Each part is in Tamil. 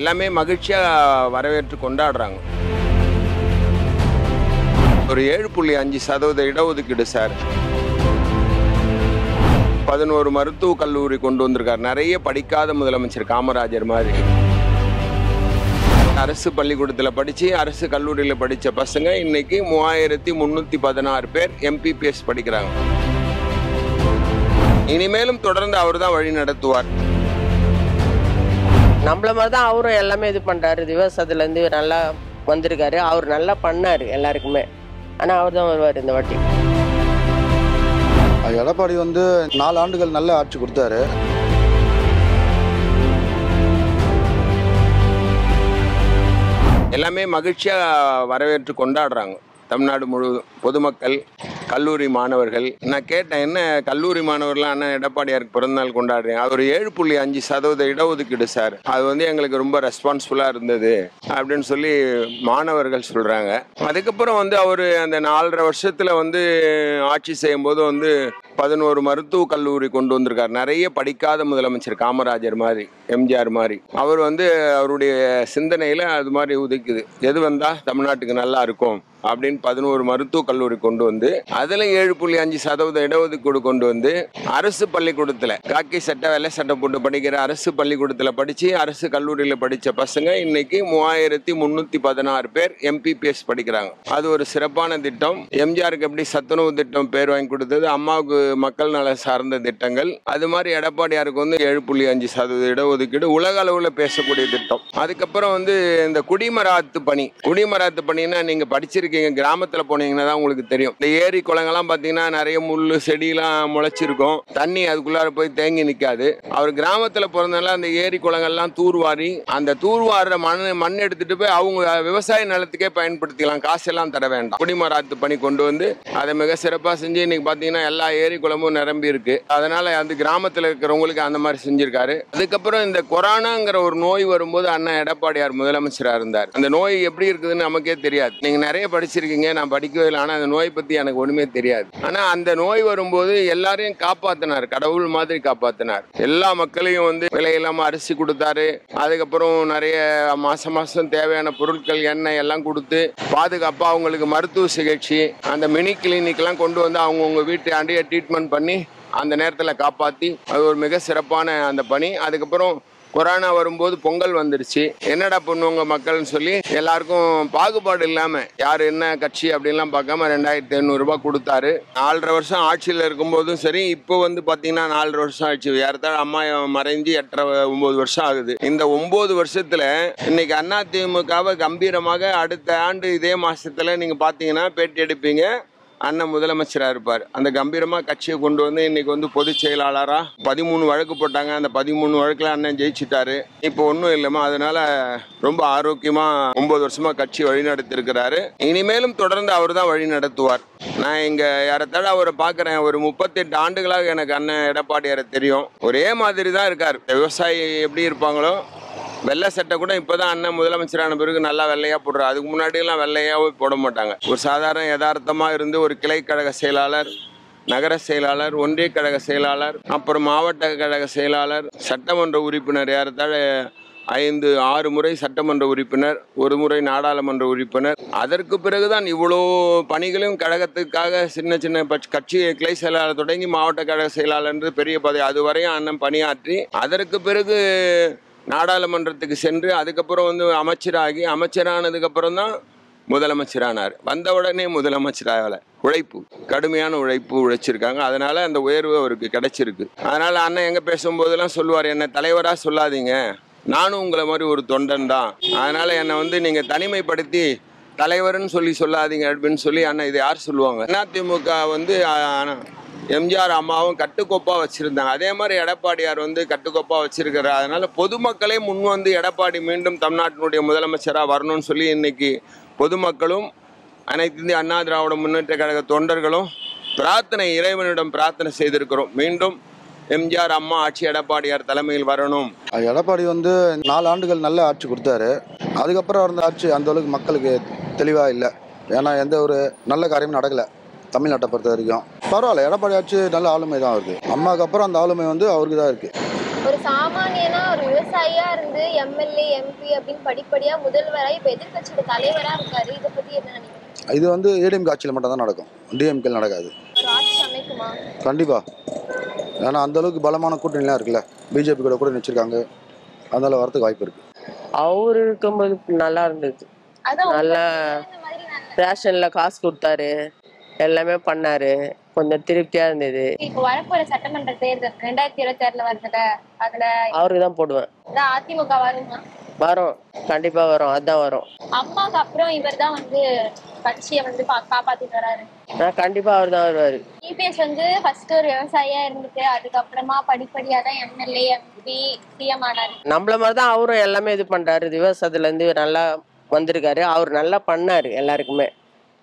எல்லாமே மகிழ்ச்சியா வரவேற்று கொண்டாடுறாங்க. ஒரு 7.5% இடஒதுக்கீடு சார். 11 மருத்துவக் கல்லூரி கொண்டு வந்திருக்கார். நிறைய படிக்காத முதலமைச்சர் காமராஜர் மாதிரி. அரசு பள்ளிக்கூடத்தில் படித்து அரசு கல்லூரியில் படித்த பசங்க இன்னைக்கு 3316 பேர் MPPS படிக்கிறாங்க. இனிமேலும் தொடர்ந்து அவர் தான் வழி நடத்துவார். நம்மள மாதிரி தான் அவரும் எல்லாமே இது பண்ணுறாரு. விவசாயத்துலேருந்து நல்லா வந்திருக்காரு. அவர் நல்லா பண்ணார் எல்லாருக்குமே. ஆனால் அவர் தான் வருவார் இந்த வாட்டி. எடப்பாடி 4 ஆண்டுகள் நல்ல ஆட்சி கொடுத்தாரு. எல்லாமே மகிழ்ச்சியா வரவேற்று கொண்டாடுறாங்க. தமிழ்நாடு முழுவதும் பொதுமக்கள், கல்லூரி மாணவர்கள். நான் கேட்டேன், என்ன கல்லூரி மாணவர்கள்லாம் அண்ணன் எடப்பாடியாருக்கு பிறந்தநாள் கொண்டாடுறேன். அது ஒரு 7.5% இடஒதுக்கீடு சார். அது எங்களுக்கு ரொம்ப ரெஸ்பான்சிபிளாக இருந்தது அப்படின்னு சொல்லி மாணவர்கள் சொல்கிறாங்க. அதுக்கப்புறம் அவர் அந்த 4.5 வருஷத்தில் ஆட்சி செய்யும்போது 11 மருத்துவக் கல்லூரி கொண்டு வந்திருக்கார். நிறைய படிக்காத முதலமைச்சர் காமராஜர் மாதிரி, எம்ஜிஆர் மாதிரி. அவர் அவருடைய சிந்தனையில் அது மாதிரி உதிக்குது. எது வந்தால் தமிழ்நாட்டுக்கு நல்லா இருக்கும் அப்படின்னு 11 மருத்துவக் கல்லூரி கொண்டு வந்து அதில் 7.5% இடஒதுக்கீடு கொண்டு வந்து அரசு பள்ளிக்கூடத்தில் காக்கி சட்டை வெள்ளை சட்டை போட்டு படிக்கிற அரசு பள்ளிக்கூடத்தில் படித்து அரசு கல்லூரியில் படித்த பசங்க இன்னைக்கு 3316 பேர் MPPS படிக்கிறாங்க. அது ஒரு சிறப்பான திட்டம். எம்ஜிஆருக்கு எப்படி சத்துணவு திட்டம் பேர் வாங்கி கொடுத்தது, அம்மாவுக்கு மக்கள் நல சார்ந்த திட்டங்கள், அது மாதிரி எடப்பாடியாருக்கு 7.5% இடஒதுக்கீடு உலக அளவில் பேசக்கூடிய திட்டம். அதுக்கப்புறம் இந்த குடிமராத்து பணின்னா நீங்க படிச்சிருக்கீங்க, கிராமத்தில் போனீங்கன்னா தான் உங்களுக்கு தெரியும். இந்த ஏரி குளங்கள்லாம் பார்த்தீங்கன்னா நிறைய முள் செடியெல்லாம் முளைச்சிருக்கும். தண்ணி அதுக்குள்ளார போய் தேங்கி நிற்காது. அவர் கிராமத்தில் பிறந்தனால அந்த ஏரி குளங்கள்லாம் தூர்வாரி அந்த தூர்வார மண் எடுத்துட்டு போய் அவங்க விவசாய நிலத்துக்கே பயன்படுத்திக்கலாம். காசெல்லாம் தர வேண்டாம். குடிமராத்து பணி கொண்டு வந்து அதை மிக சிறப்பாக செஞ்சு இன்னைக்கு பார்த்தீங்கன்னா எல்லா ஏரி குளமும் நிரம்பி இருக்கு. அதனால அந்த கிராமத்தில் இருக்கிறவங்களுக்கு அந்த மாதிரி செஞ்சிருக்காரு. அதுக்கப்புறம் இந்த கொரோனாங்கிற ஒரு நோய் வரும்போது அண்ணன் எடப்பாடியார் முதலமைச்சராக இருந்தார். அந்த நோய் எப்படி இருக்குதுன்னு நமக்கே தெரியாது. நீங்க நிறைய படிச்சிருக்கீங்க, நான் படிக்கவே இல்லை. ஆனால் அந்த நோய் பற்றி எனக்கு ஒன்றுமே தெரியாது. ஆனால் அந்த நோய் வரும்போது எல்லாரையும் காப்பாற்றினார், கடவுள் மாதிரி காப்பாற்றினார். எல்லா மக்களையும் விலையில்லாமல் அரிசி கொடுத்தாரு. அதுக்கப்புறம் நிறைய மாதம் தேவையான பொருட்கள், எண்ணெய் எல்லாம் கொடுத்து பாதுகாப்பாக அவங்களுக்கு மருத்துவ சிகிச்சை, அந்த மினி கிளினிக்லாம் கொண்டு வந்து அவங்கவுங்க வீட்டு ஆண்டியை ட்ரீட்மெண்ட் பண்ணி அந்த நேரத்தில் காப்பாற்றி, அது ஒரு மிக சிறப்பான அந்த பணி. அதுக்கப்புறம் கொரோனா வரும்போது பொங்கல் வந்துருச்சு. என்னடா பண்ணுவாங்க மக்கள்னு சொல்லி எல்லாருக்கும் பாகுபாடு இல்லாமல் யார் என்ன கட்சி அப்படின்லாம் பார்க்காம 2500 ரூபாய் கொடுத்தாரு. 4.5 வருஷம் ஆட்சியில் இருக்கும்போதும் சரி, இப்போ பார்த்தீங்கன்னா 4.5 வருஷம் ஆச்சு. யார்த்தாலும் அம்மா மறைஞ்சு 8-9 வருஷம் ஆகுது. இந்த 9 வருஷத்தில் இன்னைக்கு அதிமுகவை கம்பீரமாக அடுத்த ஆண்டு இதே மாசத்துல நீங்க பார்த்தீங்கன்னா பேட்டி எடுப்பீங்க, அண்ணன் முதலமைச்சராக இருப்பார். அந்த கம்பீரமாக கட்சியை கொண்டு வந்து இன்னைக்கு பொதுச் செயலாளராக 13 வழக்கு போட்டாங்க. அந்த 13 வழக்கில் அண்ணன் ஜெயிச்சிட்டாரு. இப்போ ஒன்றும் இல்லைமா. அதனால ரொம்ப ஆரோக்கியமாக 9 வருஷமாக கட்சி வழிநடத்திருக்கிறாரு. இனிமேலும் தொடர்ந்து அவர் தான் வழி நடத்துவார். நான் இங்கே யாரத்தால அவரை பார்க்குறேன். ஒரு 38 ஆண்டுகளாக எனக்கு அண்ணன் எடப்பாடியாரை தெரியும். ஒரே மாதிரி தான் இருக்கார். விவசாயி எப்படி இருப்பாங்களோ, வெள்ளை சட்டை கூட இப்போதான் அண்ணன் முதலமைச்சரான பிறகு நல்லா வெள்ளையா போடுறாரு. அதுக்கு முன்னாடியெல்லாம் வெள்ளையாவே போட மாட்டாங்க. ஒரு சாதாரண யதார்த்தமாக இருந்து ஒரு கிளை கழக செயலாளர், நகர செயலாளர், ஒன்றிய கழக செயலாளர், அப்புறம் மாவட்ட கழக செயலாளர், சட்டமன்ற உறுப்பினர், ஏறத்தாழ 5-6 முறை சட்டமன்ற உறுப்பினர், ஒரு முறை நாடாளுமன்ற உறுப்பினர். அதற்கு பிறகுதான் இவ்வளோ பணிகளையும் கழகத்துக்காக சின்ன சின்ன கட்சி கிளை செயலாளர் தொடங்கி மாவட்ட கழக செயலாளர் பெரிய பதவி அதுவரையும் அண்ணன் பணியாற்றி, அதற்கு பிறகு நாடாளுமன்றத்துக்கு சென்று அதுக்கப்புறம் அமைச்சராகி, அமைச்சரானதுக்கு அப்புறம் தான் முதலமைச்சரானார். வந்த உடனே முதலமைச்சராகல. உழைப்பு, கடுமையான உழைப்பு உழைச்சிருக்காங்க. அதனால அந்த உயர்வு அவருக்கு கிடைச்சிருக்கு. அதனால அண்ணன் எங்க பேசும்போதெல்லாம் சொல்லுவார், என்ன தலைவராக சொல்லாதீங்க, நானும் உங்களை மாதிரி ஒரு தொண்டன் தான். அதனால என்னை நீங்க தனிமைப்படுத்தி தலைவர்னு சொல்லாதீங்க அப்படின்னு சொல்லி அண்ணன் இதை யார் சொல்லுவாங்க. அதிமுக எம்ஜிஆர் அம்மாவும் கட்டுக்கோப்பாக வச்சுருந்தாங்க. அதே மாதிரி எடப்பாடியார் கட்டுக்கோப்பாக வச்சுருக்கிறார். அதனால் பொதுமக்களே முன் எடப்பாடி மீண்டும் தமிழ்நாட்டினுடைய முதலமைச்சராக வரணும்னு சொல்லி இன்னைக்கு பொதுமக்களும் அனைத்து இந்திய அண்ணா திராவிட முன்னேற்ற கழக தொண்டர்களும் இறைவனிடம் பிரார்த்தனை செய்திருக்கிறோம். மீண்டும் எம்ஜிஆர் அம்மா ஆட்சி எடப்பாடியார் தலைமையில் வரணும். எடப்பாடி 4 ஆண்டுகள் நல்ல ஆட்சி கொடுத்தாரு. அதுக்கப்புறம் இருந்த ஆட்சி அந்த அளவுக்கு மக்களுக்கு தெளிவாக இல்லை. ஏன்னா எந்த ஒரு நல்ல காரியமும் நடக்கலை தமிழ்நாட்டை பொறுத்த வரைக்கும். பரவாயில்ல, எடப்பாடி ஆட்சி நல்ல ஆளுமை தான் வருது. அம்மாவுக்கு அப்புறம் அந்த ஆளுமை அவருக்கு தான் இருக்குது. ஒரு சாமானியனா ஒரு விவசாயியா இருந்து எம்எல்ஏ எம்பி அப்படின்னு படிப்படியா முதல்வராய் இப்ப எதிர்கட்சியோட தலைவரா இருக்காரு. இதை பத்தி என்ன நினைக்கிறீங்க? இது வந்து ஏடிஎம்கே ஆட்சியில் மட்டும் தான் நடக்கும், டிஎம்கேல நடக்காது. ஒரு ஆட்சி அமைக்குமா? கண்டிப்பா. ஏன்னா அந்த அளவுக்கு பலமான கூட்டணிலாம் இருக்குல்ல, பிஜேபி கூட கூட வச்சிருக்காங்க, அதனால வரதுக்கு வாய்ப்பு இருக்கு. அவர் இருக்கும்போது நல்லா இருந்தது. நல்லா ரேஷன்ல காசு கொடுத்தாரு, எல்லாமே பண்ணாரு, கொஞ்சம் திருப்தியா இருந்தது. இப்ப வரப்போற சட்டமன்ற தேர்தல் 2026 வருதுல, அதுல அவருக்கு தான் போடுவேன். அதிமுக வருமா? வரும், கண்டிப்பா வரும், அதான் வரும். அம்மாக்கு அப்புறம் இவர் தான் வந்து கட்சியை வந்து காப்பாத்திட்டு வராரு. கண்டிப்பா அவர் தான் வருவாரு. இபிஎஸ் வந்து ஃபர்ஸ்ட் ஒரு விவசாயியா இருந்துட்டு அதுக்கப்புறமா படிப்படியா தான் எம்எல்ஏ எம்பி சிஎம் ஆனாரு. நம்மள மாதிரிதான் அவரும் எல்லாமே இது பண்றாரு. விவசாயத்துல இருந்து நல்லா வந்திருக்காரு. அவர் நல்லா பண்ணாரு எல்லாருக்குமே.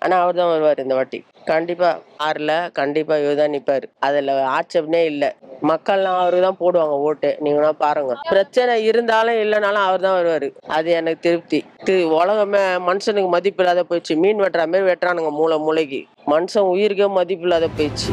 ஆனா அவர் தான் வருவார் இந்த வாட்டி கண்டிப்பா. ஆறுல கண்டிப்பா இவர் தான் நிப்பாரு, அதுல ஆட்சேபனே இல்ல. மக்கள்லாம் அவருக்கு தான் போடுவாங்க ஓட்டு. நீங்க பாருங்க, பிரச்சனை இருந்தாலும் இல்லைனாலும் அவர் தான் வருவாரு. அது எனக்கு திருப்தி. உலகமே மனுஷனுக்கு மதிப்பு இல்லாத போயிடுச்சு. மீன் வெட்டுற மாதிரி வெட்டுறானுங்க மூளை மூளைக்கு. மனுஷன் உயிருக்கே மதிப்பு இல்லாத போயிடுச்சு.